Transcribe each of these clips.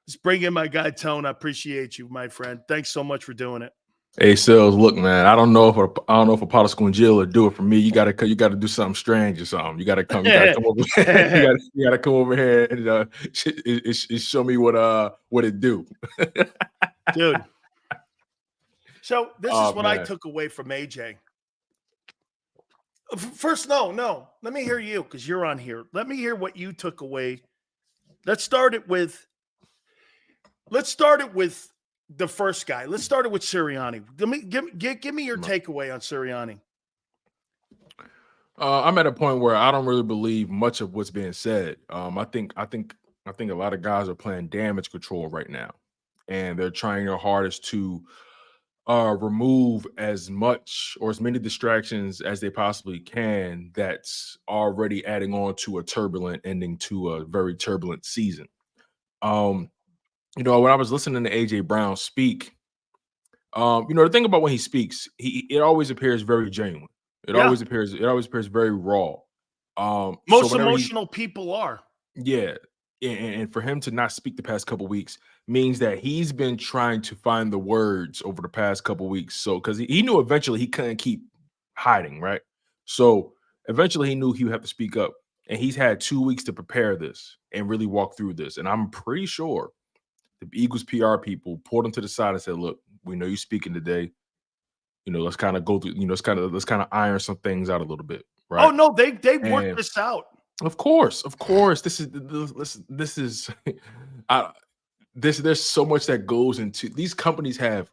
Let's bring in my guy Tone. I appreciate you, my friend. Thanks so much for doing it. Hey, Sales, look, man. I don't know if a pot of school and Jill will do it for me. You gotta do something strange or something. You gotta come over. you gotta come over here and show me what it do, dude. So this is what man. I took away from AJ. First, no. Let me hear you because you're on here. Let me hear what you took away. Let's start it with the first guy. Let's start it with Sirianni. Give me your takeaway on Sirianni. I'm at a point where I don't really believe much of what's being said. I think a lot of guys are playing damage control right now, and they're trying their hardest to remove as much or as many distractions as they possibly can. That's already adding on to a turbulent ending to a very turbulent season. When I was listening to AJ Brown speak, the thing about when he speaks, it always appears very genuine. It always appears very raw. Most emotional people are. Yeah. And for him to not speak the past couple weeks means that he's been trying to find the words over the past couple weeks. So because he knew eventually he couldn't keep hiding, right? So eventually he knew he would have to speak up. And he's had 2 weeks to prepare this and really walk through this. And I'm pretty sure the Eagles PR people pulled him to the side and said, look, we know you're speaking today. Let's kind of go through, let's kind of iron some things out a little bit. Right. Oh, no, they worked this out. Of course. This is there's so much that goes into these companies. Have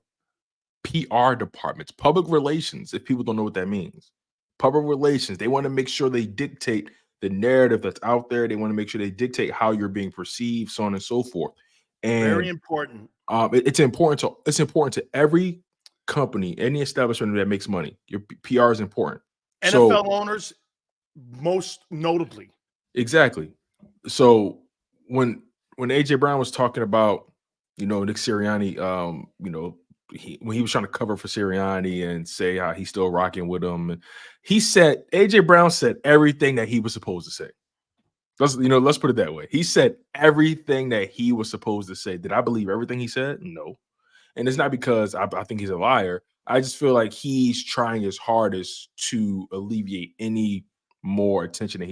PR departments, public relations, if people don't know what that means. Public relations, they want to make sure they dictate the narrative that's out there. They want to make sure they dictate how you're being perceived, so on and so forth. And very important. It's important to every company, any establishment that makes money. Your PR is important. NFL owners, most notably. Exactly. So when AJ Brown was talking about, Nick Sirianni, when he was trying to cover for Sirianni and say how he's still rocking with him, and AJ Brown said everything that he was supposed to say. Let's put it that way. He said everything that he was supposed to say. Did I believe everything he said? No. And it's not because I think he's a liar. I just feel like he's trying his hardest to alleviate any more attention that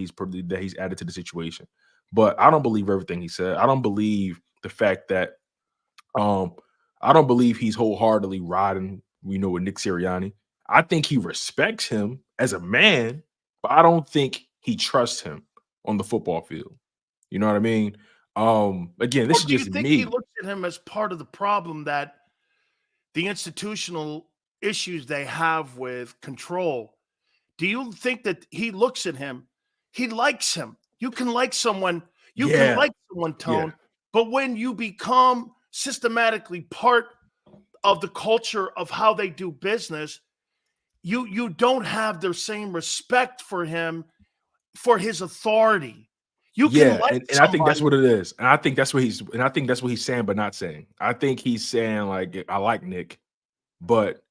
he's added to the situation. But I don't believe everything he said. I don't believe the fact that I don't believe he's wholeheartedly riding, with Nick Sirianni. I think he respects him as a man, but I don't think he trusts him on the football field. You know what I mean? Again, this is just me. He looks at him as part of the problem, that the institutional issues they have with control. Do you think that he looks at him? He likes him. You can like someone. You can like someone, Tone. But when you become systematically part of the culture of how they do business, you don't have the same respect for him, for his authority. You can like and I think that's what it is. And I think that's what he's saying, but not saying. I think he's saying, like, I like Nick, but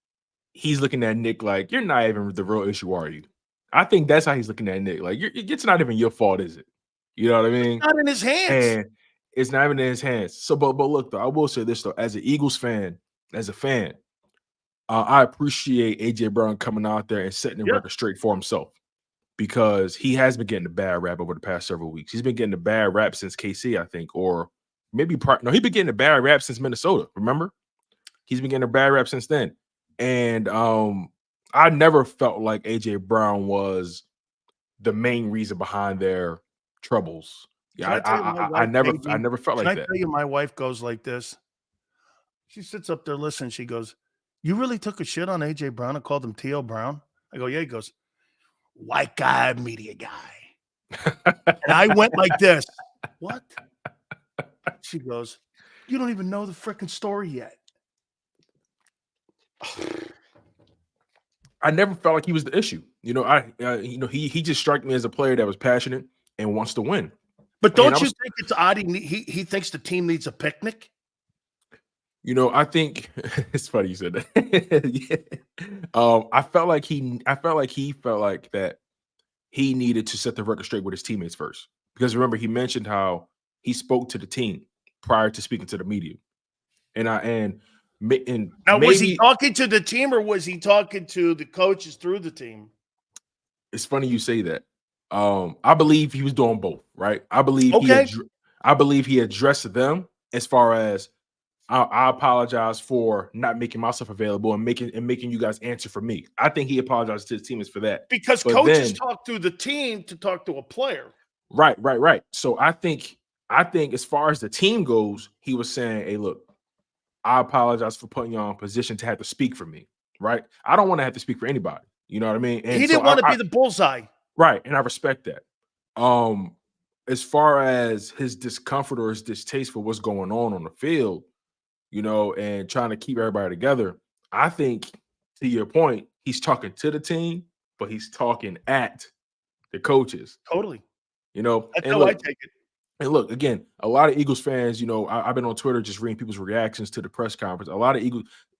he's looking at Nick like, you're not even the real issue, are you? I think that's how he's looking at Nick. Like, it's not even your fault, is it? You know what I mean? It's not in his hands. And it's not even in his hands. So, but look, though, I will say this, though, as an Eagles fan, I appreciate AJ Brown coming out there and setting the record straight for himself, because he has been getting a bad rap over the past several weeks. He's been getting a bad rap since KC, I think, or maybe he's been getting a bad rap since Minnesota. Remember, he's been getting a bad rap since then. And I never felt like AJ Brown was the main reason behind their troubles. Yeah, I never felt like that. Can I tell you, my wife goes like this. She sits up there listening. She goes, "You really took a shit on AJ Brown and called him T.O. Brown?" I go, "Yeah." He goes, "White guy, media guy." And I went like this. What? She goes, "You don't even know the freaking story yet." I never felt like he was the issue. He just struck me as a player that was passionate and wants to win. But don't you think it's odd he thinks the team needs a picnic? I think it's funny you said that. I felt like he felt like that he needed to set the record straight with his teammates first. Because remember, he mentioned how he spoke to the team prior to speaking to the media. And Now, was he maybe talking to the team or was he talking to the coaches through the team? it's funny you say that. I believe he was doing both, right? I believe he addressed them as far as I apologize for not making myself available and making you guys answer for me. I think he apologized to his teammates for that. Because But coaches then, talk through the team to talk to a player. right. So I think as far as the team goes, he was saying, "Hey, look, I apologize for putting you in position to have to speak for me." Right? I don't want to have to speak for anybody. You know what I mean? And He so didn't want to be the bullseye. right, and I respect that. As far as his discomfort or his distaste for what's going on the field, you know, and trying to keep everybody together, I think, to your point, he's talking to the team, but he's talking at the coaches. Totally. You know, That's and how I look, take it. and look, again, a lot of Eagles fans, you know, I've been on Twitter just reading people's reactions to the press conference. A lot of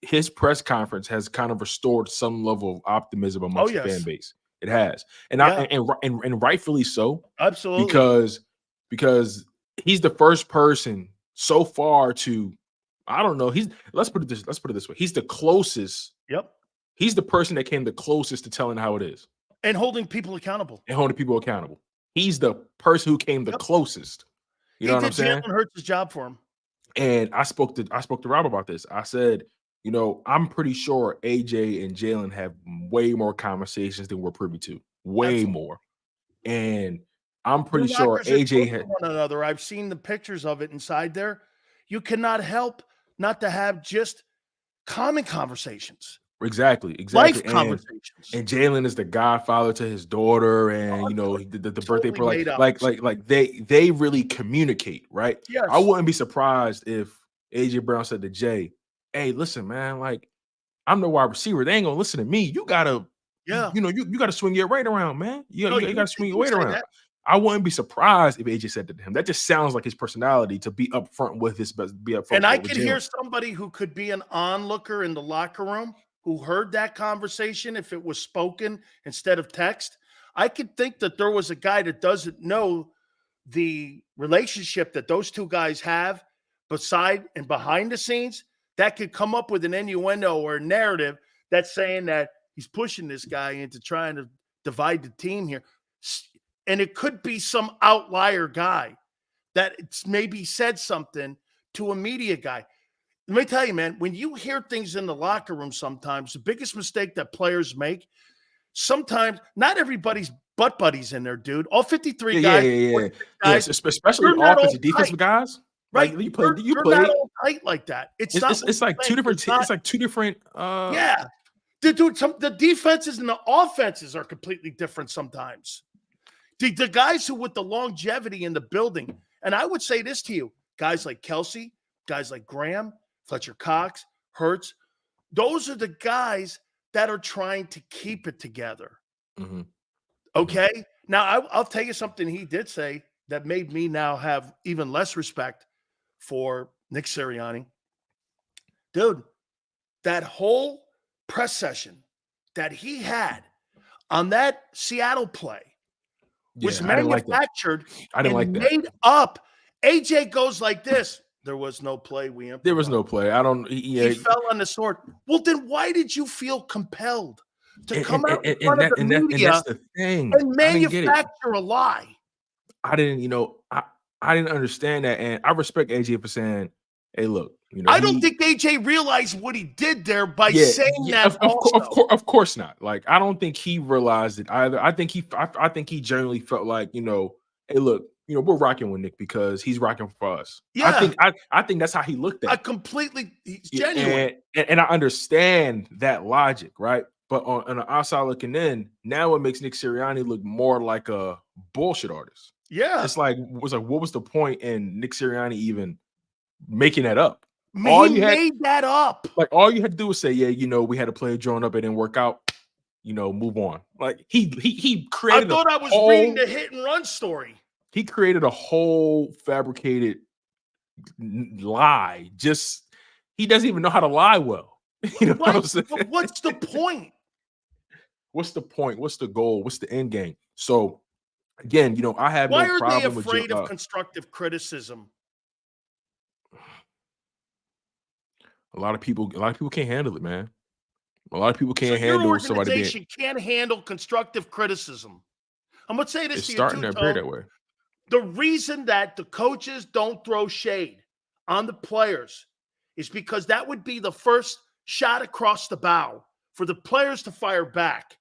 his press conference has kind of restored some level of optimism Oh, amongst the fan yes. base. It has, and Yeah. and rightfully so, Absolutely. because he's the first person so far to, I don't know, let's put it this way, he's the closest. Yep. He's the person that came the closest to telling how it is And holding people accountable. and holding people accountable. He's the person who came the closest. You know what I'm saying? Jalen Hurts' job for him. And I spoke to Rob about this. I said, you know, I'm pretty sure AJ and Jalen have way more conversations than we're privy to. Way Absolutely. more. And I'm pretty Their sure lockers are AJ close to one another. I've seen the pictures of it inside there. You cannot help not to have just common conversations. exactly. Life And conversations. Jalen is the godfather to his daughter, and you know, the birthday Totally party, made up. like they really communicate, right? Yes. I wouldn't be surprised if AJ Brown said to Jay, "Hey, listen, man, like I'm the wide receiver. They ain't gonna listen to me. You gotta, Yeah. you gotta swing your weight around, man. You gotta swing your you weight say around." that. I wouldn't be surprised if AJ said that to him. That just sounds like his personality to be upfront with be upfront And I with could Jalen. hear somebody who could be an onlooker in the locker room who heard that conversation if it was spoken instead of text. I could think that there was a guy that doesn't know the relationship that those two guys have beside and behind the scenes that could come up with an innuendo or a narrative that's saying that he's pushing this guy into trying to divide the team here. And it could be some outlier guy that it's maybe said something to a media guy. Let me tell you, man, when you hear things in the locker room, sometimes the biggest mistake that players make, sometimes not everybody's butt buddies in there, dude. All 53 guys, Yes, especially they're not all offensive, defensive tight, guys. right? Like you They're play. not all tight like that. It's not. It's like two different. It's like two different. Yeah, dude. The defenses and the offenses are completely different sometimes. The guys who with the longevity in the building, and I would say this to you, guys like Kelsey, guys like Graham, Fletcher Cox, Hurts, those are the guys that are trying to keep it together. Mm-hmm. Okay? Now, I'll tell you something he did say that made me now have even less respect for Nick Sirianni. Dude, that whole press session that he had on that Seattle play was manufactured and made up. AJ goes like this. There was no play. There was no play. I don't. He fell on the sword. Well, then why did you feel compelled to come out in front of the media that's the thing. and manufacture a lie? I didn't, I didn't understand that, and I respect AJ for saying, "Hey, look, I don't think AJ realized what he did there by saying that. Of course not. Like, I don't think he realized it either. I think he genuinely felt like, hey, look, we're rocking with Nick because he's rocking for us. Yeah, I think that's how he looked at it. He's genuine, and I understand that logic, right? But on the outside looking in, now it makes Nick Sirianni look more like a bullshit artist. Yeah, it's like, what was the point in Nick Sirianni even making that up? He made that up. Like, all you had to do was say, yeah, we had a player drawn up, it didn't work out. Move on. Like, he created. I thought I was reading the hit and run story. He created a whole fabricated lie. Just, he doesn't even know how to lie well. What I'm saying? But what's the point? What's the point? What's the goal? What's the end game? So, again, I have no problem with. Why are they afraid of constructive criticism? A lot of people can't handle it, man. A lot of people So can't your handle somebody being. organization can't handle constructive criticism. I'm going to say this It's to you starting too, to appear Tone. that way. The reason that the coaches don't throw shade on the players is because that would be the first shot across the bow for the players to fire back.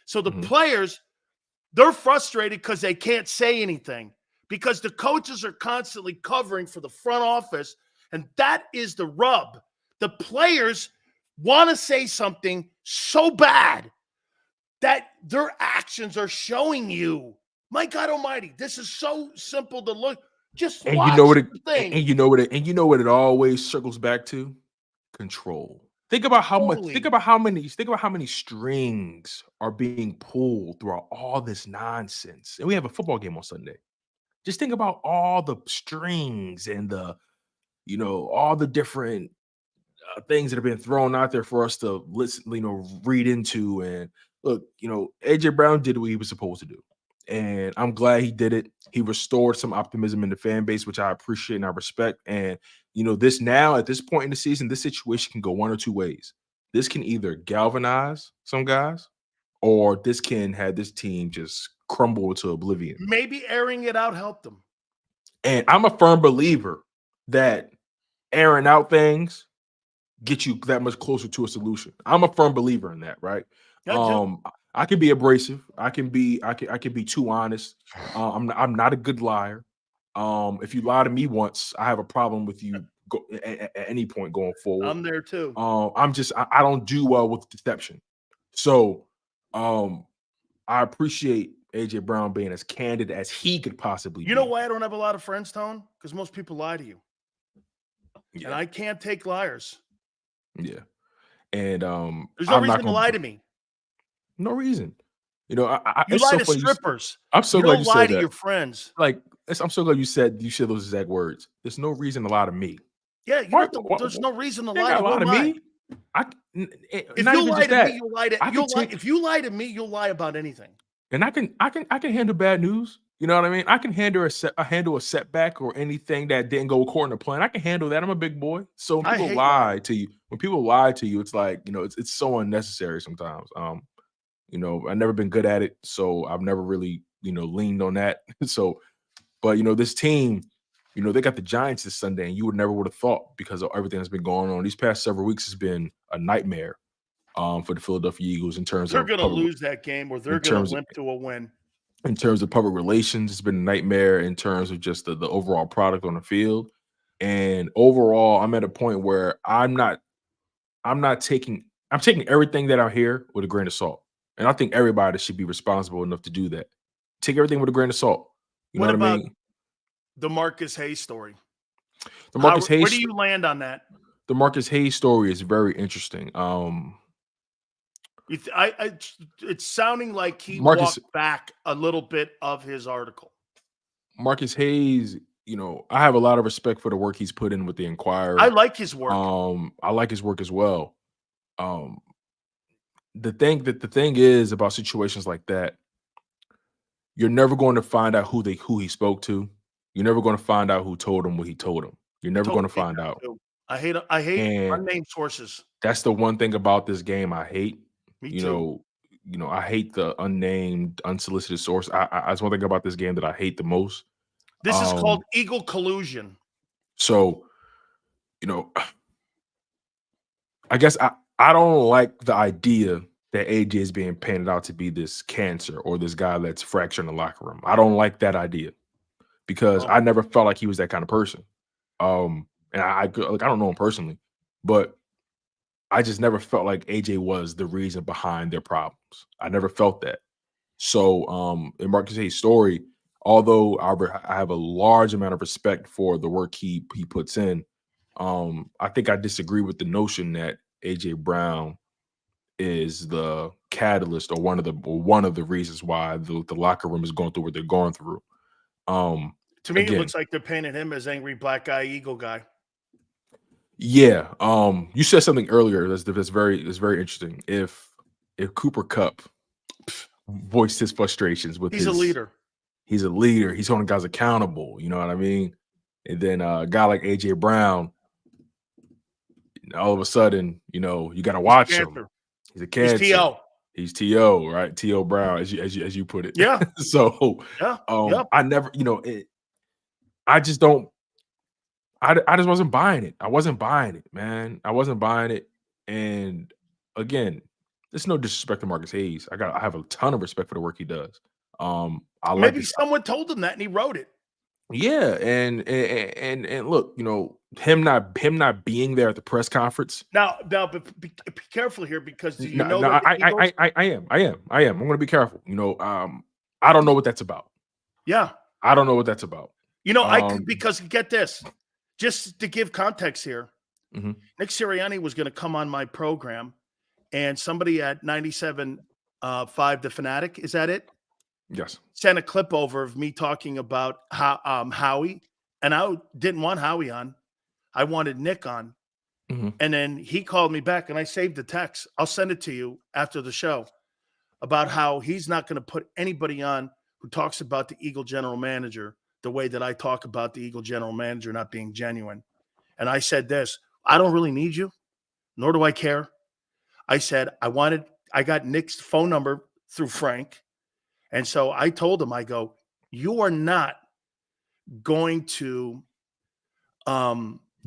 So the Mhm. players, they're frustrated because they can't say anything because the coaches are constantly covering for the front office. And that is the rub. The players want to say something so bad that their actions are showing you, my God Almighty, this is so simple to look. Just And you know watch what it the thing. and you know what it always circles back to? Control. Think about Totally. think about how many strings are being pulled throughout all this nonsense. And we have a football game on Sunday. Just think about all the strings and all the different things that have been thrown out there for us to listen, read into. And look, AJ Brown did what he was supposed to do, and I'm glad he did it. He restored some optimism in the fan base, which I appreciate and I respect. And this now at this point in the season, this situation can go one or two ways. This can either galvanize some guys, or this can have this team just crumble to oblivion. Maybe airing it out helped them. And I'm a firm believer that airing out things get you that much closer to a solution. I'm a firm believer in that, right? I do. I can be abrasive. I can be too honest. I'm not a good liar. If you lie to me once, I have a problem with you at any point going forward. I'm there too. I don't do well with deception. So I appreciate AJ Brown being as candid as he could possibly You know be. why I don't have a lot of friends, Tone? Because most people lie to you. Yeah. And I can't take liars. Yeah. And There's no I'm not reason to gonna lie to me. no reason. You It's lie so to funny. strippers. I'm so You glad don't you lie said to that. your friends. Like, I'm so glad you said those exact words. There's no reason to lie to me. Yeah, you Why, don't have to, why, there's no reason to you ain't lie to gotta lie one to lie. me. If Not you even lie just to me, that. you'll lie to I could you'll lie. take If you lie to me, you'll lie about anything. and I can handle bad news. You know what I mean? I can handle a setback or anything that didn't go according to plan. I can handle that. I'm a big boy. So when I people hate lie lying. to you, it's like, it's so unnecessary sometimes. I've never been good at it, so I've never really, leaned on that. So, but this team, they got the Giants this Sunday, and you would have thought, because of everything that's been going on these past several weeks, has been a nightmare for the Philadelphia Eagles in terms They're of going to public, lose that game or they're in going to terms of limp to a win. in terms of public relations. It's been a nightmare in terms of just the overall product on the field. And overall, I'm at a point where I'm taking everything that I hear with a grain of salt. And I think everybody should be responsible enough to do that. Take everything with a grain of salt. You know What what I about mean? the Marcus Hayes story? The Marcus Where Hayes do you land on that? the Marcus Hayes story is very interesting. It's sounding like he Marcus walked back a little bit of his article. Marcus Hayes, I have a lot of respect for the work he's put in with the I Inquirer. like his work. I like his work as well. Um, the thing is about situations like that, you're never going to find out who he spoke to. You're never going to find out who told him what he told him. You're I never going totally to hate find that out. too. I hate And unnamed sources. that's the one thing about this game I hate. Me You too. know, I hate the unnamed, unsolicited source. That's one thing about this game that I hate the most. This is called eagle collusion. So, I guess I don't like the idea that AJ is being painted out to be this cancer or this guy that's fracturing the locker room. I don't like that idea because I never felt like he was that kind of person. And I don't know him personally, but I just never felt like AJ was the reason behind their problems. I never felt that. So, in Marcus Hayes' story, although I have a large amount of respect for the work he puts in, I think I disagree with the notion that AJ Brown is the catalyst or one of the reasons why the locker room is going through what they're going through. To me, it Again, looks like they're painting him as angry black guy, eagle guy. yeah. You said something earlier that's very interesting. If Cooper Kupp voiced his frustrations with He's a leader. he's a leader. He's holding guys accountable. You know what I mean? And then a guy like AJ Brown, all of a sudden, you know, you got to He's a watch him. cancer. He's a He's cancer. T.O. He's T.O., right? T.O. Brown, as you put it. Yeah. So, Yeah. Yep. I never, you know, I just don't. I just wasn't buying it. I wasn't buying it, man. I wasn't buying it. And again, there's no disrespect to Marcus Hayes. I have a ton of respect for the work he does. I like Maybe his, someone told him that and he wrote it. yeah, and look, you know, him not being there at the press conference. But be careful here, because do you No, know no, that the Eagles? I am. I'm going to be careful. You know, I don't know what that's about. Yeah. I don't know what that's about. You know, because get this, just to give context here, Mhm. Nick Sirianni was going to come on my program, and somebody at 97.5 The Fanatic, is that it? Yes. Sent a clip over of me talking about Howie, and I didn't want Howie on. I wanted Nick on. Mhm. And then he called me back, and I saved the text. I'll send it to you after the show, about how he's not going to put anybody on who talks about the Eagle general manager the way that I talk about the Eagle general manager not being genuine. And I said this: I don't really need you, nor do I care. I said I got Nick's phone number through Frank. And so I told him, I go, you are not going to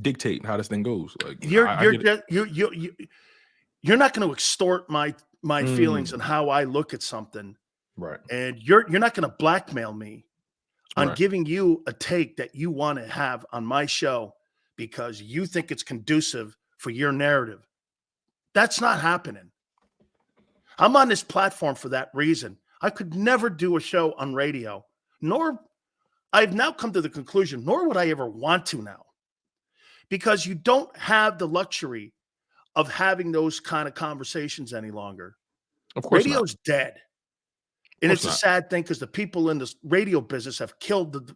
Dictate how this thing goes. Like, you're I get it. you're not going to extort my feelings and how I look at something. Right. And you're not going to blackmail me on Right. giving you a take that you want to have on my show because you think it's conducive for your narrative. That's not happening. I'm on this platform for that reason. I could never do a show on radio, nor I've now come to the conclusion, nor would I ever want to now, because you don't have the luxury of having those kind of conversations any longer. Of course Radio's not. dead. And it's a not. sad thing because the people in this radio business have killed the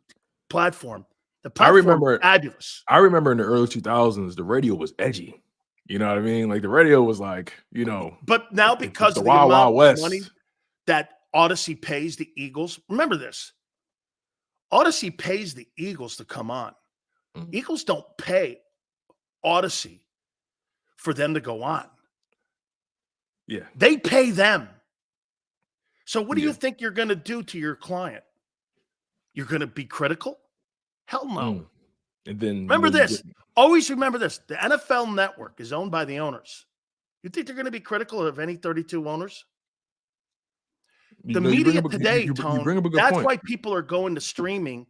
platform. The I platform remember is fabulous. I remember in the early 2000s, the radio was edgy. You know what I mean? Like the radio was like, you know, But now, it's because the of the Wild amount Wild of West. money that Odyssey pays the Eagles, remember this: Odyssey pays the Eagles to come on. Mhm. Eagles don't pay Odyssey for them to go on. Yeah. They pay them. So what do you Yeah. think you're going to do to your client? You're going to be critical? Hell no. And then Remember this. Always remember this. The NFL Network is owned by the owners. You think they're going to be critical of any 32 owners? The media today, Tone, bring up a good that's point. why people are going to streaming,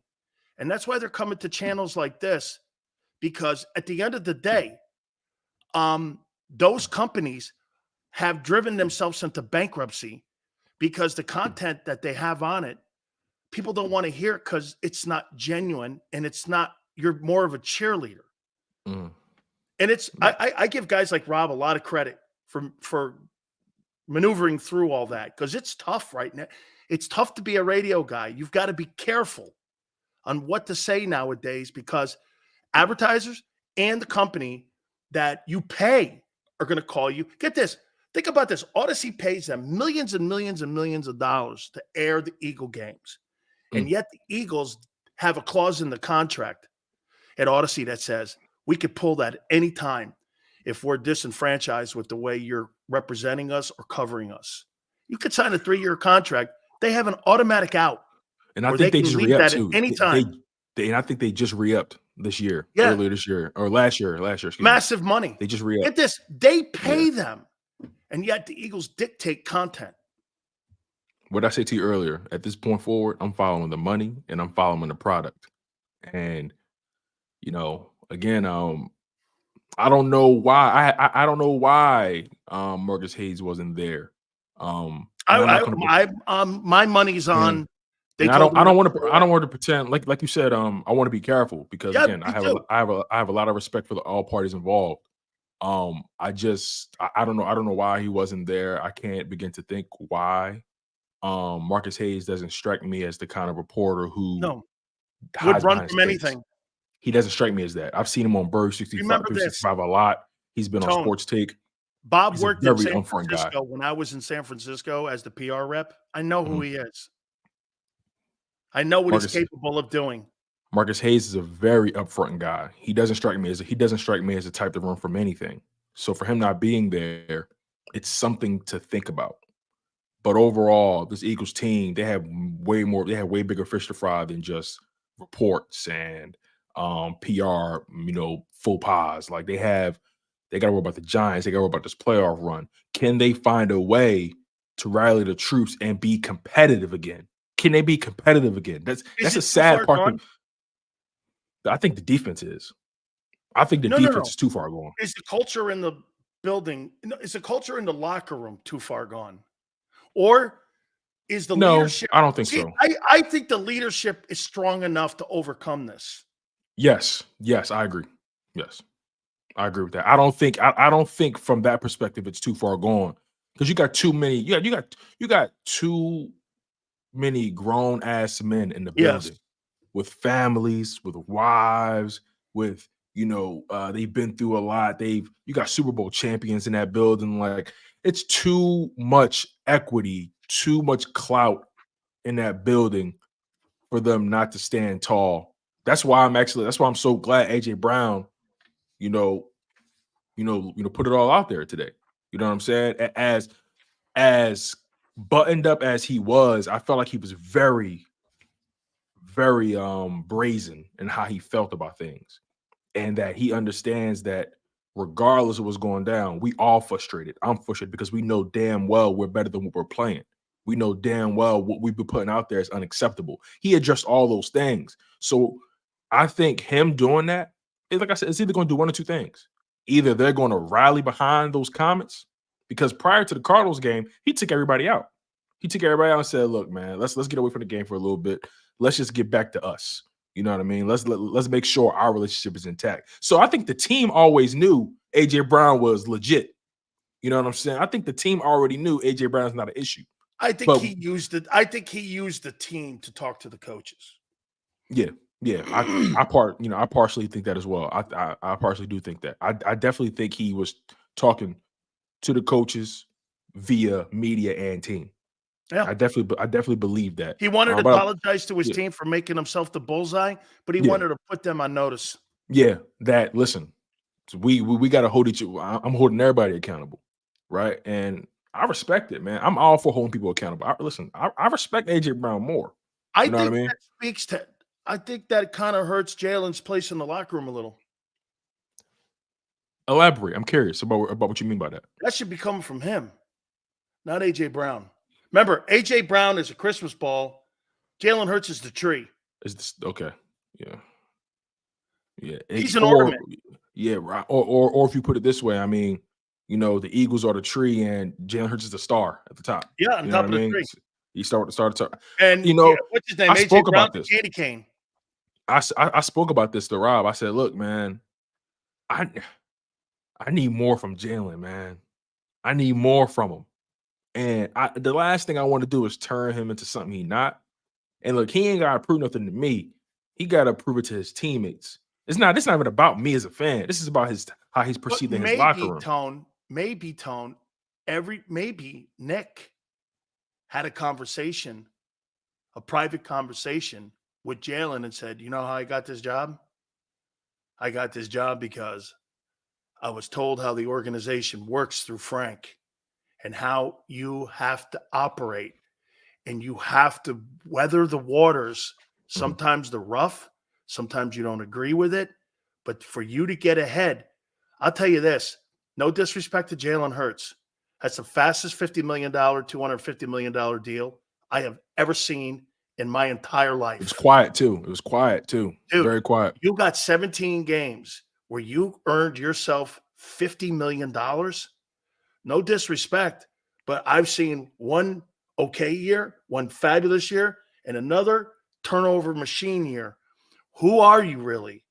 and that's why they're coming to channels like this, because at the end of the day, those companies have driven themselves into bankruptcy because the content that they have on it, people don't want to hear it because it's not genuine and it's not, you're more of a cheerleader. Mhm. And it's, I give guys like Rob a lot of credit for maneuvering through all that, because it's tough right now. It's tough to be a radio guy. You've got to be careful on what to say nowadays, because advertisers and the company that you pay are going to call you. Get this. Think about this. Odyssey pays them millions and millions and millions of dollars to air the Eagle games. And yet the Eagles have a clause in the contract at Odyssey that says we could pull that at any time if we're disenfranchised with the way you're representing us or covering us. You could sign a 3-year contract. They have an automatic out. And I think they just leave re-upped that too. at any time. And I think they just re-upped this year, Yeah. earlier this year, or last year, excuse me. Massive money. They just re-upped. Get this. They pay them. And yet the Eagles dictate content. What I said to you earlier, at this point forward, I'm following the money and I'm following the product. And, you know, again, I don't know why I don't know why Marcus Hayes wasn't there. And I'm not gonna my money's on. And I don't want to pretend like you said. I want to be careful because again, I have a lot of respect for all parties involved. I don't know why he wasn't there. I can't begin to think why. Marcus Hayes doesn't strike me as the kind of reporter who would run from anything. He doesn't strike me as that. I've seen him on Bird 365 a lot. He's been on Sports Take. Bob worked in San Francisco when I was in San Francisco as the PR rep. I know who he is. I know what he's capable of doing. Marcus Hayes is a very upfront guy. He doesn't strike me as the type to run from anything. So for him not being there, it's something to think about. But overall, this Eagles team, they have way bigger fish to fry than just reports and PR, faux pas. Like they got to worry about the Giants, they got to worry about this playoff run. Can they find a way to rally the troops and be competitive again? Can they be competitive again? That's Is a it too sad far part. gone? I think the defense is. I think the No, no, defense no. is too far gone. Is the culture in the building, no, is the culture in the locker room too far gone? Or is the No, leadership? I don't think See, so. I think the leadership is strong enough to overcome this. Yes, I agree. Yes, I agree with that. I don't think from that perspective it's too far gone because you got too many. You got too many grown ass men in the Yes. building with families, with wives, with they've been through a lot. You got Super Bowl champions in that building. Like it's too much equity, too much clout in that building for them not to stand tall. That's why I'm so glad AJ Brown, you know, put it all out there today. You know what I'm saying? As buttoned up as he was, I felt like he was very, very brazen in how he felt about things. And that he understands that regardless of what's going down, we all frustrated. I'm frustrated because we know damn well we're better than what we're playing. We know damn well what we've been putting out there is unacceptable. He addressed all those things. So I think him doing that, like I said, it's either going to do one or two things. Either they're going to rally behind those comments, because prior to the Cardinals game, he took everybody out. He took everybody out and said, "Look, man, let's get away from the game for a little bit. Let's just get back to us." You know what I mean? Let's make sure our relationship is intact. So I think the team always knew AJ Brown was legit. You know what I'm saying? I think the team already knew AJ Brown is not an issue. I think But he used it. I think he used the team to talk to the coaches. yeah, I partially think that as well. I partially do think that. I definitely think he was talking to the coaches via media and team. Yeah. I definitely believe that. He wanted to But apologize to his yeah, team for making himself the bullseye, but he yeah, wanted to put them on notice. yeah. That listen, we got to hold each. I'm holding everybody accountable, right? And I respect it, man. I'm all for holding people accountable. I respect AJ Brown more. I You know what I think mean? that speaks to I think that kind of hurts Jalen's place in the locker room a little. Elaborate. I'm curious about what you mean by that. That should be coming from him, not AJ Brown. Remember, AJ Brown is a Christmas ball. Jalen Hurts is the tree. Is this okay? Yeah, yeah. He's an Or ornament. yeah, right. Or if you put it this way, I mean, the Eagles are the tree and Jalen Hurts is the star at the top. Yeah, on You know what top I of the mean? tree. He started. And You yeah, know, what's his name? I AJ spoke Brown, about the this. candy cane. I spoke about this to Rob. I said, look, man, I I need more from Jalen, man. I need more from him. And the last thing I want to do is turn him into something he not. And look, he ain't got to prove nothing to me. He got to prove it to his teammates. It's not even about me as a fan. This is about how he's But perceived in his locker room. maybe maybe Nick had a conversation, a private conversation with Jalen and said, "You know how I got this job? I got this job because I was told how the organization works through Frank and how you have to operate and you have to weather the waters. Mhm. Sometimes they're rough, sometimes you don't agree with it, but for you to get ahead, I'll tell you this, no disrespect to Jalen Hurts. That's the fastest $50 million, $250 million deal I have ever seen in my entire It was life. quiet too. It was quiet too. Dude, Very quiet. you got 17 games where you earned yourself $50 million. No disrespect, but I've seen one okay year, one fabulous year, and another turnover machine year. Who are you really?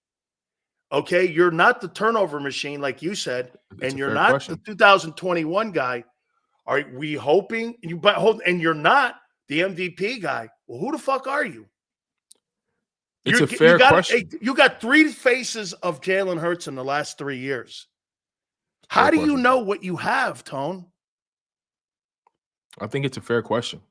Okay, you're not the turnover machine, like you said, It's and a you're fair not the question. 2021 guy. Are we hoping and you're not the MVP guy? Well, who the fuck are you? It's a You fair got question. you got three faces of Jalen Hurts in the last 3 years. Fair How do you question. know what you have, Tone? I think it's a fair question.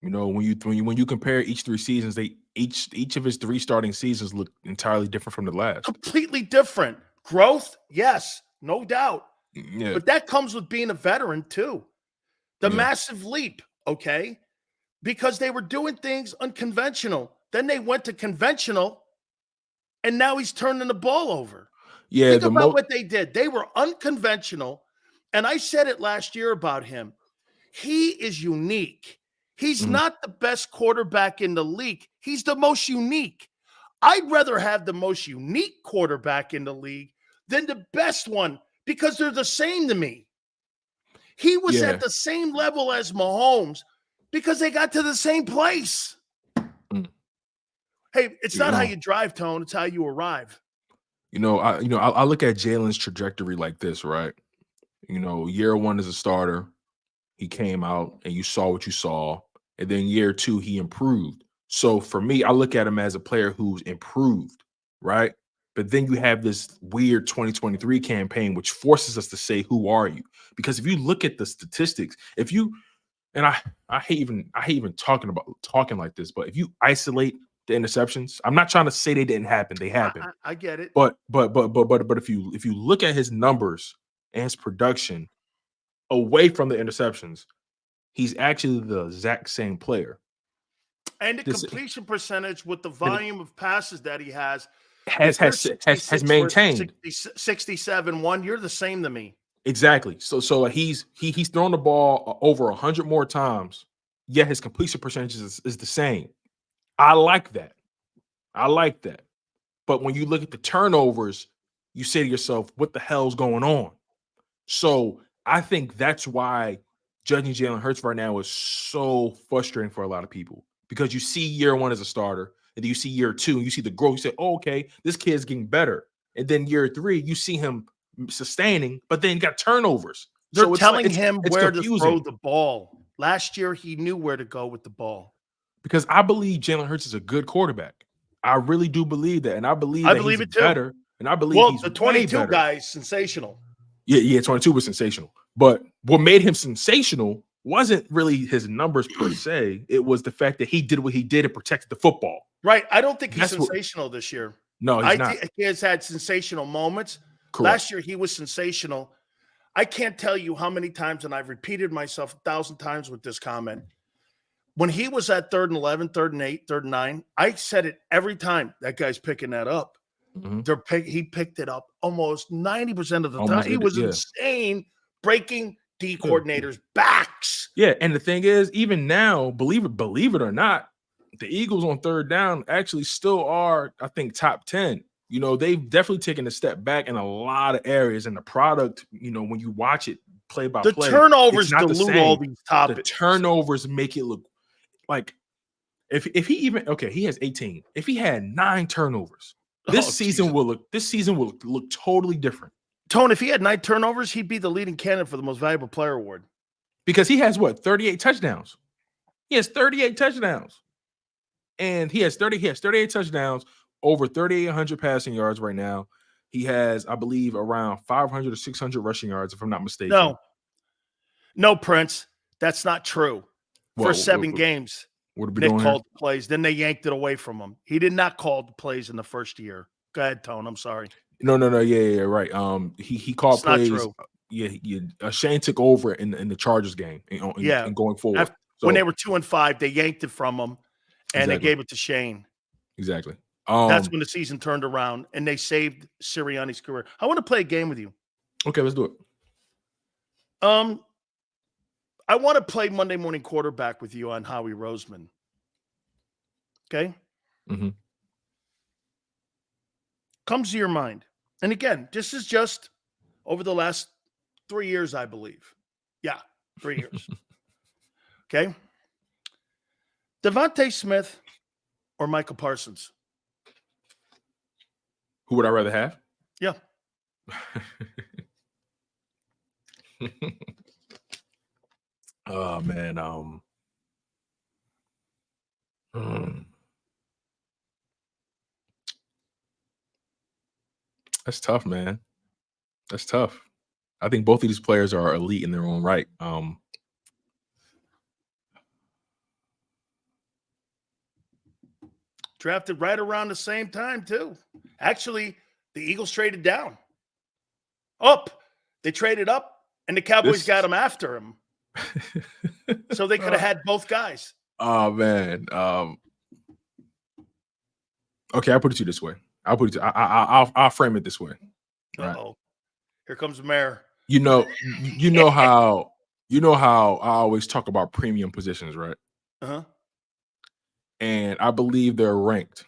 You know, when you compare each 3 seasons, each of his 3 starting seasons look entirely different from the last. Completely different. Growth, yes, no doubt. Yeah. But that comes with being a veteran too. The Yeah. massive leap, okay? Because they were doing things unconventional. Then they went to conventional, and now he's turning the ball over. Yeah, Think about what they did. They were unconventional, and I said it last year about him. He is unique. He's not the best quarterback in the league. He's the most unique. I'd rather have the most unique quarterback in the league than the best one because they're the same to me. He was at the same level as Mahomes because they got to the same place. Hey, it's not how you drive, Tone. It's how you arrive. I look at Jalen's trajectory like this, right? You know, year 1 as a starter, he came out and you saw what you saw. And then year 2, he improved. So for me, I look at him as a player who's improved, right? But then you have this weird 2023 campaign, which forces us to say, who are you? Because if you look at the statistics, and I hate even talking like this, but if you isolate the interceptions, I'm not trying to say they didn't happen. They happened. I get it. But if you look at his numbers and his production away from the interceptions, he's actually the exact same player. And the completion percentage with the volume of passes that he has maintained 67. 1, you're the same to me. Exactly. So he's thrown the ball over 100 more times, yet his completion percentage is the same. I like that. But when you look at the turnovers, you say to yourself, what the hell's going on? So I think that's why judging Jalen Hurts right now is so frustrating for a lot of people, because you see year 1 as a starter, and then you see year 2, and you see the growth. You say, oh, okay, this kid's getting better. And then year 3, you see him sustaining, but then you got turnovers. They're telling him where confusing. to throw the ball. Last year, he knew where to go with the ball. Because I believe Jalen Hurts is a good quarterback. I really do believe that, and I believe he's it too. Better. And I believe he's the 22 guy is sensational. Yeah, 22 was sensational. But what made him sensational wasn't really his numbers per se. It was the fact that he did what he did and protected the football. Right. I don't think he's sensational this year. No, he's not. He has had sensational moments. Correct. Last year, he was sensational. I can't tell you how many times, and I've repeated myself 1,000 times with this comment. When he was at 3rd and 11, 3rd and 8, 3rd and 9, I said it every time. That guy's picking that up. He picked it up almost 90% of the time. He was insane breaking D coordinators' backs. Yeah, and the thing is, even now, believe it or not, the Eagles on 3rd down actually still are, I think, top 10. You know, they've definitely taken a step back in a lot of areas, and the product, you know, when you watch it play by play, the turnovers dilute all these topics. The turnovers make it look like if he even he has 18. If he had 9 turnovers, this season will look totally different. Tone, if he had 9 turnovers, he'd be the leading candidate for the most valuable player award. Because he has 38 touchdowns. He has 38 touchdowns. And he has 38 touchdowns, over 3,800 passing yards right now. He has, I believe, around 500 or 600 rushing yards, if I'm not mistaken. No, Prince. That's not true. For 7 games, Nick called the plays. Then they yanked it away from him. He did not call the plays in the first year. Go ahead, Tone. I'm sorry. No. Yeah, right. He called plays. Not true. Yeah. Shane took over in the Chargers game. And going forward. When they were 2-5, they yanked it from him, and they gave it to Shane. Exactly. That's when the season turned around, and they saved Sirianni's career. I want to play a game with you. Okay, let's do it. I want to play Monday Morning Quarterback with you on Howie Roseman. Okay? Comes to your mind. And again, this is just over the last 3 years, I believe. Yeah, 3 years. Okay? Devontae Smith or Michael Parsons? Who would I rather have? Yeah. Oh man, that's tough, man. That's tough. I think both of these players are elite in their own right. Drafted right around the same time, too. Actually, the Eagles traded down. Up. They traded up, and the Cowboys got him after him. So they could have had both guys. Oh, man. Okay, I'll put it to you this way. I'll frame it this way. Right? Uh-oh. Here comes the mayor. You know how I always talk about premium positions, right? Uh-huh. And I believe they're ranked,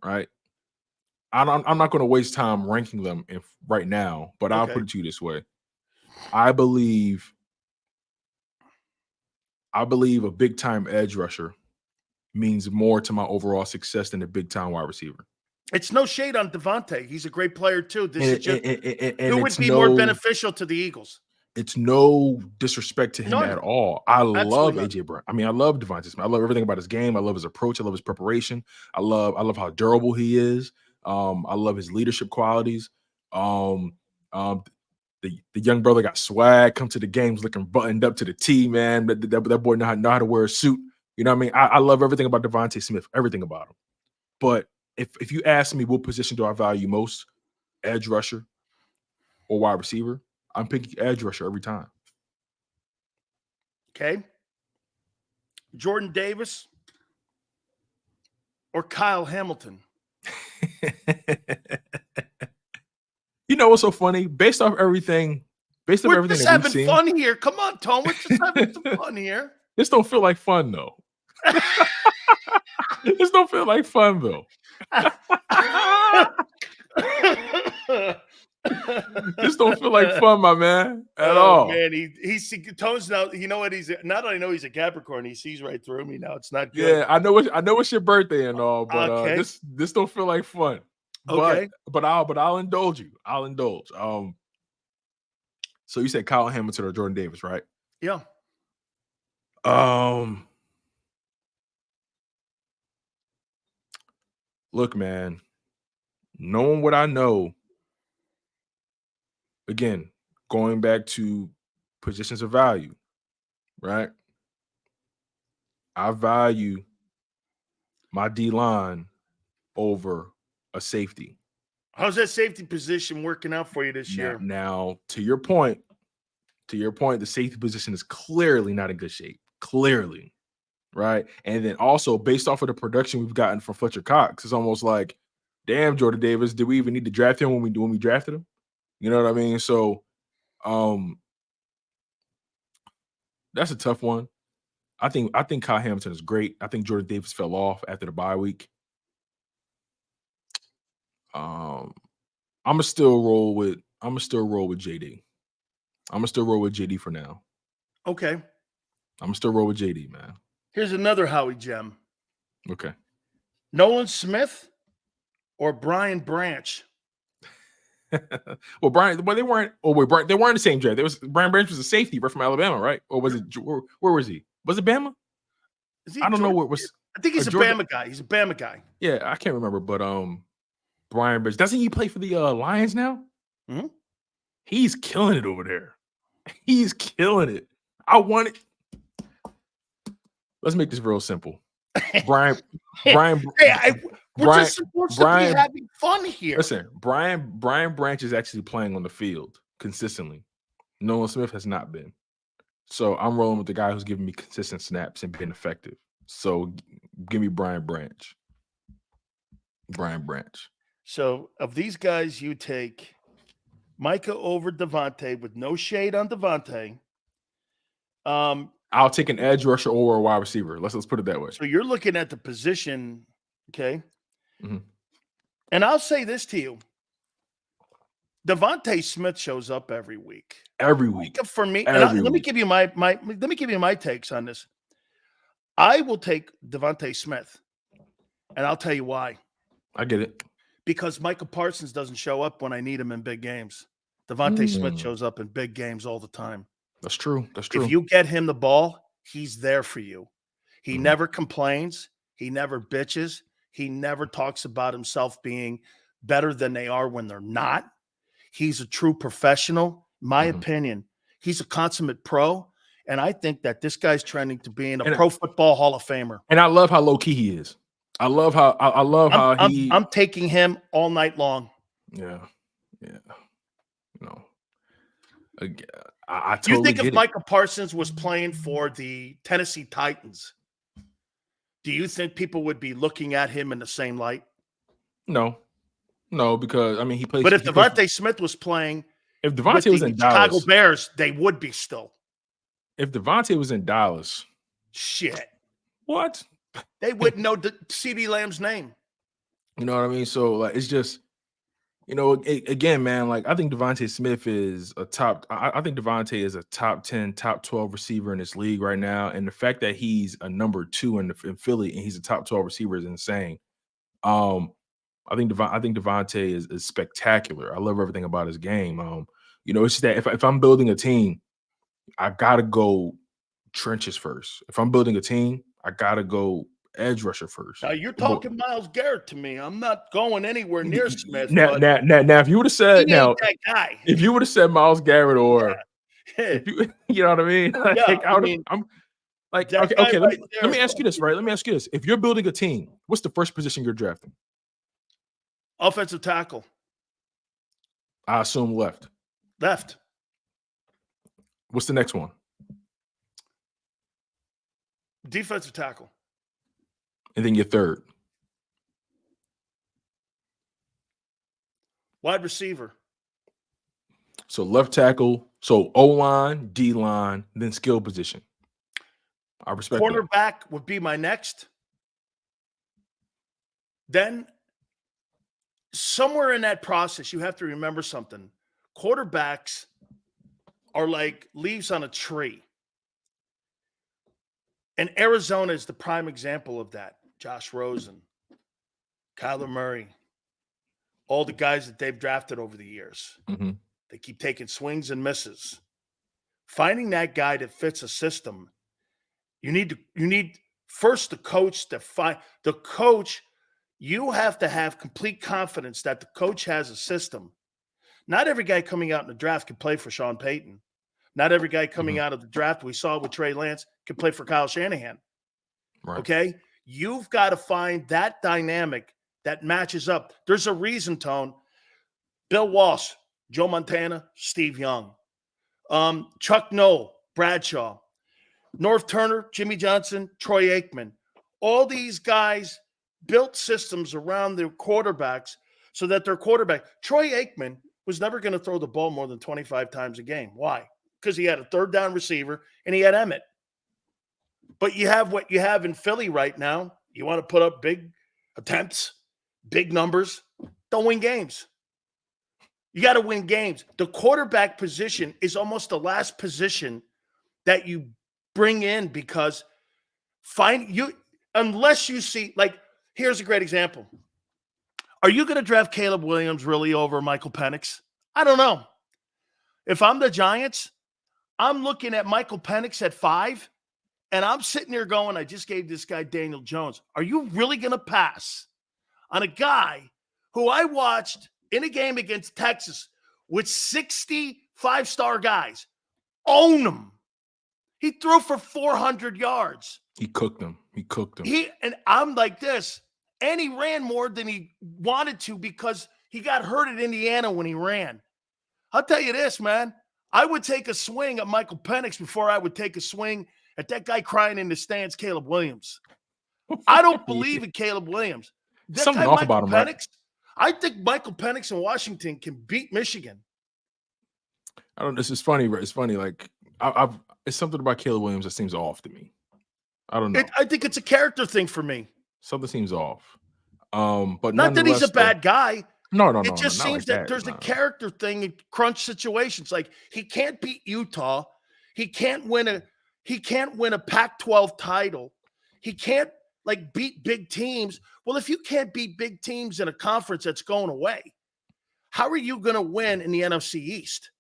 right? I'm not going to waste time ranking them right now, but I'll put it to you this way. I believe a big time edge rusher means more to my overall success than a big time wide receiver. It's no shade on Devontae. He's a great player too. This is just who would be more beneficial to the Eagles. It's no disrespect to him at all. I love AJ Brown. I mean, I love Devontae Smith. I love everything about his game. I love his approach. I love his preparation. I love how durable he is. I love his leadership qualities. The young brother got swag. Come to the games looking buttoned up to the T, man. That boy know how to wear a suit. You know what I mean? I love everything about Devontae Smith. Everything about him. But if you ask me what position do I value most, edge rusher or wide receiver, I'm picking edge rusher every time. Okay. Jordan Davis or Kyle Hamilton? You know what's so funny? Based off everything we're just that having we've seen, fun here. Come on, Tom. We're just having some fun here. This don't feel like fun, though. This don't feel like fun, though. This don't feel like fun, my man, at all. Man, he's Tone's now. You know what? He's not only know he's a Capricorn, he sees right through me now. It's not good. Yeah, I know it's your birthday and all, but this don't feel like fun. Okay, but I'll indulge you. I'll indulge. So you said Kyle Hamilton or Jordan Davis, right? Yeah. Look, man, knowing what I know, again, going back to positions of value, right? I value my D-line over a safety. How's that safety position working out for you this year? Now, to your point, the safety position is clearly not in good shape. Clearly, right? And then also based off of the production we've gotten from Fletcher Cox, it's almost like, damn, Jordan Davis, did we even need to draft him when we drafted him? You know what I mean? So, that's a tough one. I think Kyle Hamilton is great. I think Jordan Davis fell off after the bye week. I'm gonna still roll with JD. I'm gonna still roll with JD for now. Okay. I'm gonna still roll with JD, man. Here's another Howie gem. Okay. Nolan Smith or Brian Branch? Well, they weren't. Oh wait, they weren't in the same draft. Brian Branch was a safety right from Alabama, right? Or was it? Where was he? Was it Bama? I don't know where it was. I think he's a Bama guy. He's a Bama guy. Yeah, I can't remember, but Brian Branch, doesn't he play for the Lions now? Mm-hmm. He's killing it over there. He's killing it. I want it. Let's make this real simple. Brian. We're just supposed to be having fun here. Listen, Brian Branch is actually playing on the field consistently. Nolan Smith has not been. So I'm rolling with the guy who's giving me consistent snaps and being effective. So give me Brian Branch. Brian Branch. So of these guys, you take Micah over Devontae with no shade on Devontae. I'll take an edge rusher or a wide receiver. Let's put it that way. So you're looking at the position, okay? Mm-hmm. And I'll say this to you. Devontae Smith shows up every week. Every week. For me, let me give you my takes on this. I will take Devontae Smith, and I'll tell you why. I get it. Because Micah Parsons doesn't show up when I need him in big games. Devontae Smith shows up in big games all the time. That's true. That's true. If you get him the ball, he's there for you. He never complains. He never bitches. He never talks about himself being better than they are when they're not. He's a true professional. My opinion. He's a consummate pro. And I think that this guy's trending to being a Pro Football Hall of Famer. And I love how low-key he is. I love how I'm taking him all night long. Yeah. You know, again, I You totally think if get it. Michael Parsons was playing for the Tennessee Titans, do you think people would be looking at him in the same light? No, because I mean he plays. But if Devontae Smith was playing If with Devontae was the in Chicago Dallas, Bears, they would be still. if Devontae was in Dallas, Shit. what? They wouldn't know CeeDee Lamb's name. You know what I mean? So like, it's just, again, man. Like I think Devontae Smith is a top. I think Devontae is a top 10, top 12 receiver in this league right now, and the fact that he's a number 2 in Philly and he's a top 12 receiver is insane. I think Devontae is spectacular. I love everything about his game. It's just that if I'm building a team, I gotta go trenches first. If I'm building a team, I gotta go edge rusher first. Now you're talking Myles Garrett to me. I'm not going anywhere near Smith. Now, if you would have said that guy, if you would have said Myles Garrett or yeah. if you know what I mean, I'm like, okay. Let me ask you this, right? Let me ask you this: if you're building a team, what's the first position you're drafting? Offensive tackle. I assume left. Left. What's the next one? Defensive tackle. And then your third. Wide receiver. So left tackle, so O-line, D-line, then skill position. I respect that. Cornerback would be my next. Then somewhere in that process, you have to remember something. Quarterbacks are like leaves on a tree. And Arizona is the prime example of that. Josh Rosen, Kyler Murray, all the guys that they've drafted over the years. Mm-hmm. They keep taking swings and misses. Finding that guy that fits a system, you need first the coach to find the coach. You have to have complete confidence that the coach has a system. Not every guy coming out in the draft can play for Sean Payton. Not every guy coming out of the draft we saw with Trey Lance can play for Kyle Shanahan. Right. Okay? You've got to find that dynamic that matches up. There's a reason, Tone. Bill Walsh, Joe Montana, Steve Young. Chuck Noll, Bradshaw. North Turner, Jimmy Johnson, Troy Aikman. All these guys built systems around their quarterbacks so that their quarterback, Troy Aikman, was never going to throw the ball more than 25 times a game. Why? Because he had a third down receiver and he had Emmett. But you have what you have in Philly right now. You want to put up big attempts, big numbers. Don't win games. You got to win games. The quarterback position is almost the last position that you bring in because unless you see, like, here's a great example. Are you going to draft Caleb Williams really over Michael Penix? I don't know. If I'm the Giants, I'm looking at Michael Penix at 5, and I'm sitting there going, I just gave this guy Daniel Jones. Are you really going to pass on a guy who I watched in a game against Texas with 60 5-star guys own him? He threw for 400 yards. He cooked them. And I'm like this. And he ran more than he wanted to because he got hurt at Indiana when he ran. I'll tell you this, man. I would take a swing at Michael Penix before I would take a swing at that guy crying in the stands, Caleb Williams. I don't believe in Caleb Williams. That something guy, off Michael about him, Penix, right? I think Michael Penix in Washington can beat Michigan. I don't know. This is funny, right? It's funny. Like it's something about Caleb Williams that seems off to me. I don't know. I think it's a character thing for me. Something seems off. But not that he's a bad guy. No. It just seems that there's a character thing in crunch situations. Like he can't beat Utah. He can't win a Pac-12 title. He can't beat big teams. Well, if you can't beat big teams in a conference that's going away, how are you going to win in the NFC East?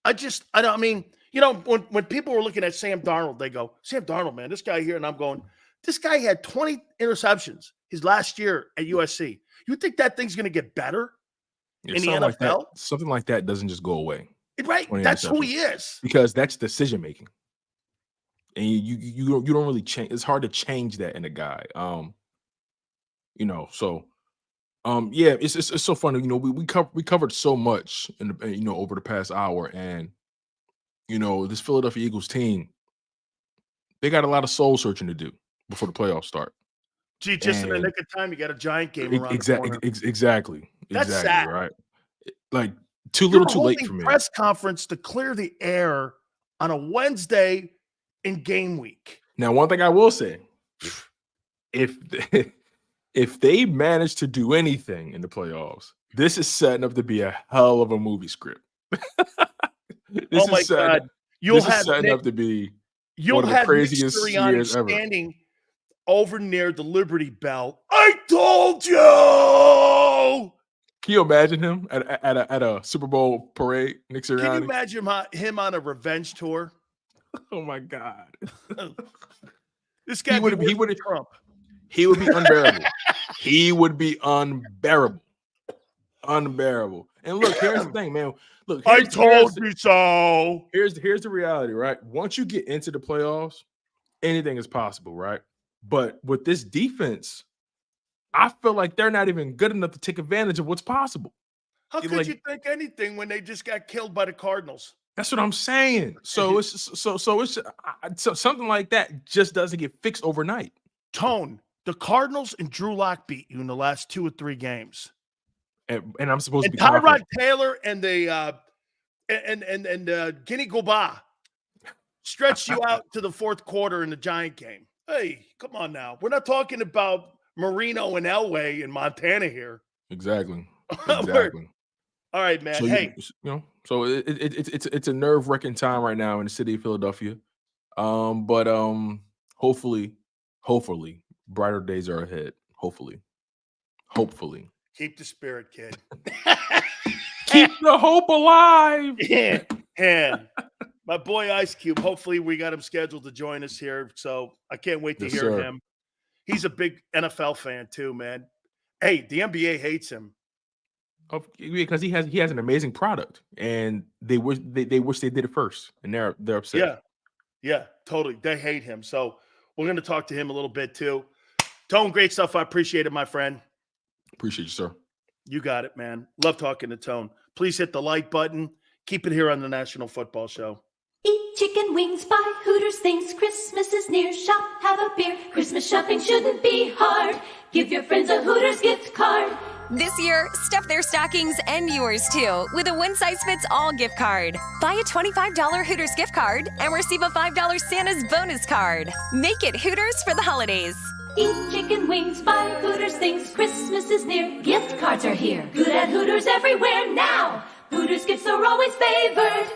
When people were looking at Sam Darnold, they go, Sam Darnold, man, this guy here. And I'm going, this guy had 20 interceptions his last year at USC. You think that thing's going to get better in the NFL? Something like that doesn't just go away. Right. That's who he is. Because that's decision making. And you don't really change. It's hard to change that in a guy. You know, so yeah, it's so funny. You know, we covered so much in the, you know, over the past hour, and you know, this Philadelphia Eagles team, they got a lot of soul searching to do before the playoffs start. Gee, just in the And nick of time, you got a Giant game around the corner. exactly, That's sad. right. Like too You're little, too late holding for me. press conference to clear the air on a Wednesday in game week. Now, one thing I will say, if if they manage to do anything in the playoffs, this is setting up to be a hell of a movie script. Oh my God. You'll have setting Nick, up to be you'll one of the have Nick craziest Sirianni years ever. standing over near the Liberty Bell. I told you. Can you imagine him at a Super Bowl parade, Nick Sirianni? Can you imagine him on a revenge tour? Oh my God. This guy would Trump. He would be unbearable. He would be unbearable. Unbearable. And look, here's the thing, man. Look, I told you so. Here's the reality, right? Once you get into the playoffs, anything is possible, right? But with this defense, I feel like they're not even good enough to take advantage of what's possible. How could you think anything when they just got killed by the Cardinals? That's what I'm saying. So it's something like that just doesn't get fixed overnight. Tone, the Cardinals and Drew Lock beat you in the last 2 or 3 games. And I'm supposed to be Tyrod confident. Taylor and the Guinea Goba stretched you out to the 4th quarter in the Giant game. Hey, come on now. We're not talking about Marino and Elway in Montana here. Exactly. All right, man. So hey, you know, so it's a nerve-wracking time right now in the city of Philadelphia. But hopefully brighter days are ahead. Hopefully. keep the spirit, kid. Keep the hope alive. Yeah. My boy Ice Cube, hopefully we got him scheduled to join us here. So I can't wait to hear him. He's a big NFL fan too, man. Hey, the NBA hates him. Because he has an amazing product, and they wish they did it first, and they're upset. Yeah, totally. They hate him. So we're going to talk to him a little bit too. Tone, great stuff. I appreciate it, my friend. Appreciate you, sir. You got it, man. Love talking to Tone. Please hit the like button. Keep it here on the National Football Show. Eat chicken wings, buy Hooters things. Christmas is near. Shop, have a beer. Christmas shopping shouldn't be hard. Give your friends a Hooters gift card. This year, stuff their stockings and yours too with a one-size-fits-all gift card. Buy a $25 Hooters gift card and receive a $5 Santa's bonus card. Make it Hooters for the holidays. Eat chicken wings, buy Hooters things. Christmas is near. Gift cards are here. Good at Hooters everywhere now. Hooters gifts are always favored.